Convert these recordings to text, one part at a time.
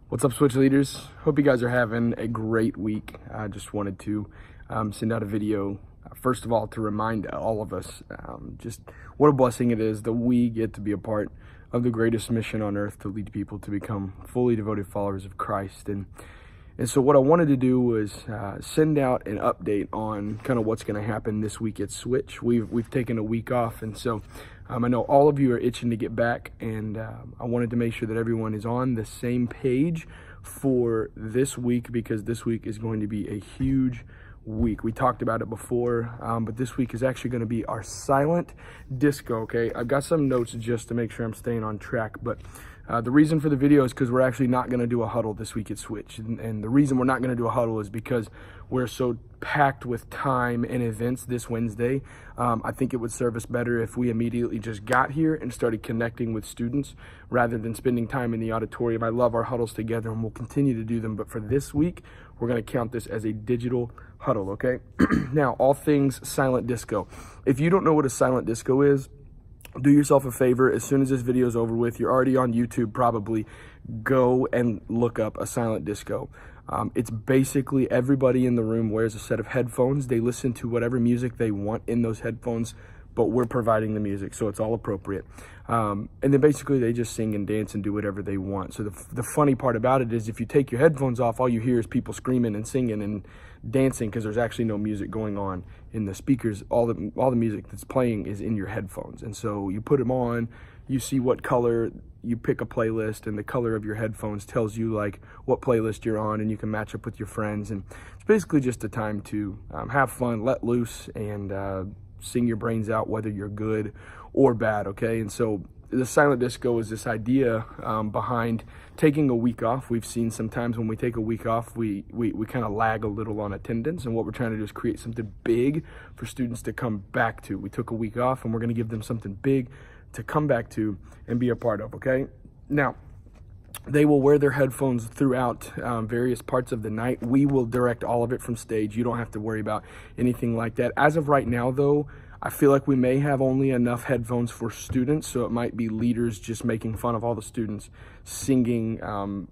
What's up, Switch leaders? Hope you guys are having a great week. I just wanted to send out a video, first of all, to remind all of us just what a blessing it is that we get to be a part of the greatest mission on earth, to lead people to become fully devoted followers of Christ. And so what I wanted to do was send out an update on kind of what's going to happen this week at Switch. We've taken a week off, and so I know all of you are itching to get back, and I wanted to make sure that everyone is on the same page for this week, because this week is going to be a huge week. We talked about it before, but this week is actually going to be our silent disco. Okay, I've got some notes just to make sure I'm staying on track, but the reason for the video is because we're actually not going to do a huddle this week at Switch. And the reason we're not going to do a huddle is because we're so packed with time and events this Wednesday. I think it would serve us better if we immediately just got here and started connecting with students rather than spending time in the auditorium. I love our huddles together, and we'll continue to do them. But for this week, we're going to count this as a digital huddle, okay? Now, all things silent disco. If you don't know what a silent disco is, do yourself a favor. As soon as this video is over with, you're already on YouTube probably, go and look up a silent disco. It's basically everybody in the room wears a set of headphones. They listen to whatever music they want in those headphones, but we're providing the music, so it's all appropriate. And then basically they just sing and dance and do whatever they want. So the funny part about it is, if you take your headphones off, all you hear is people screaming and singing and dancing, because there's actually no music going on in the speakers. All the music that's playing is in your headphones. And so you put them on, you see what color, you pick a playlist, and the color of your headphones tells you like what playlist you're on, and you can match up with your friends. And it's basically just a time to have fun, let loose, and sing your brains out, whether you're good or bad, okay? And so the silent disco is this idea behind taking a week off. We've seen sometimes when we take a week off, we kind of lag a little on attendance, and what we're trying to do is create something big for students to come back to. We took a week off, and we're going to give them something big to come back to and be a part of, okay? Now, they will wear their headphones throughout various parts of the night. We will direct all of it from stage. You don't have to worry about anything like that. As of right now, though, I feel like we may have only enough headphones for students, so it might be leaders just making fun of all the students, singing,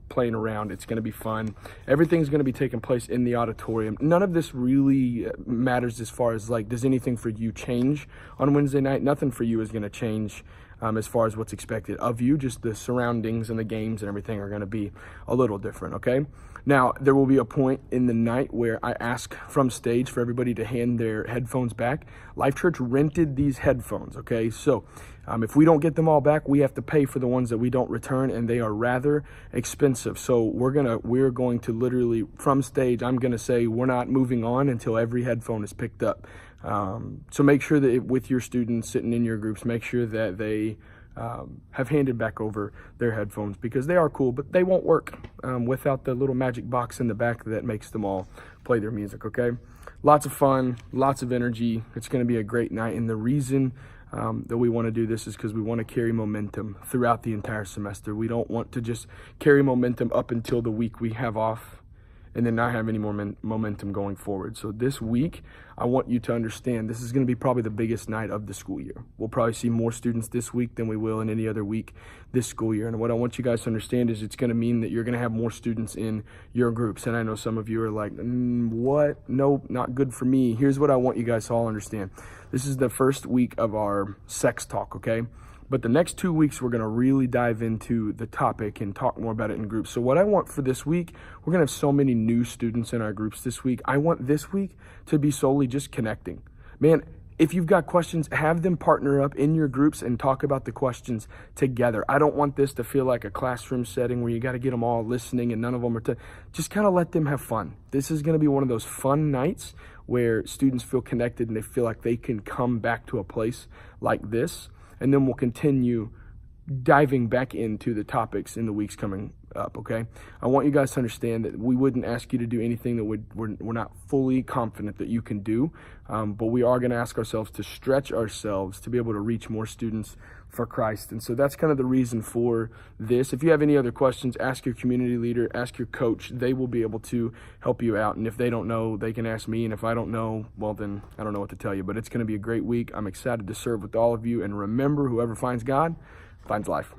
playing around. It's going to be fun. Everything's going to be taking place in the auditorium. None of this really matters as far as, like, does anything for you change on Wednesday night? Nothing for you is going to change as far as what's expected of you. Just the surroundings and the games and everything are going to be a little different, okay? Now, there will be a point in the night where I ask from stage for everybody to hand their headphones back. Life Church rented these headphones, okay? So if we don't get them all back, we have to pay for the ones that we don't return, and they are rather expensive. So we're going to literally, from stage, I'm going to say we're not moving on until every headphone is picked up. So make sure that with your students sitting in your groups, make sure that they have handed back over their headphones, because they are cool, but they won't work without the little magic box in the back that makes them all play their music, okay? Lots of fun, lots of energy. It's going to be a great night, and the reason that we want to do this is because we want to carry momentum throughout the entire semester. We don't want to just carry momentum up until the week we have off and then not have any more momentum going forward. So this week, I want you to understand this is going to be probably the biggest night of the school year. We'll probably see more students this week than we will in any other week this school year. And what I want you guys to understand is it's going to mean that you're going to have more students in your groups. And I know some of you are like, what? Nope, not good for me. Here's what I want you guys to all understand. This is the first week of our sex talk, okay? But the next 2 weeks, we're going to really dive into the topic and talk more about it in groups. So what I want for this week, we're going to have so many new students in our groups this week. I want this week to be solely just connecting. Man, if you've got questions, have them partner up in your groups and talk about the questions together. I don't want this to feel like a classroom setting where you got to get them all listening and none of them are just kind of let them have fun. This is going to be one of those fun nights where students feel connected and they feel like they can come back to a place like this. And then we'll continue diving back into the topics in the weeks coming up, okay? I want you guys to understand that we wouldn't ask you to do anything that we're not fully confident that you can do, but we are going to ask ourselves to stretch ourselves to be able to reach more students for Christ. And so that's kind of the reason for this. If you have any other questions, ask your community leader, ask your coach. They will be able to help you out. And if they don't know, they can ask me. And if I don't know, well, then I don't know what to tell you. But it's going to be a great week. I'm excited to serve with all of you. And remember, whoever finds God finds life.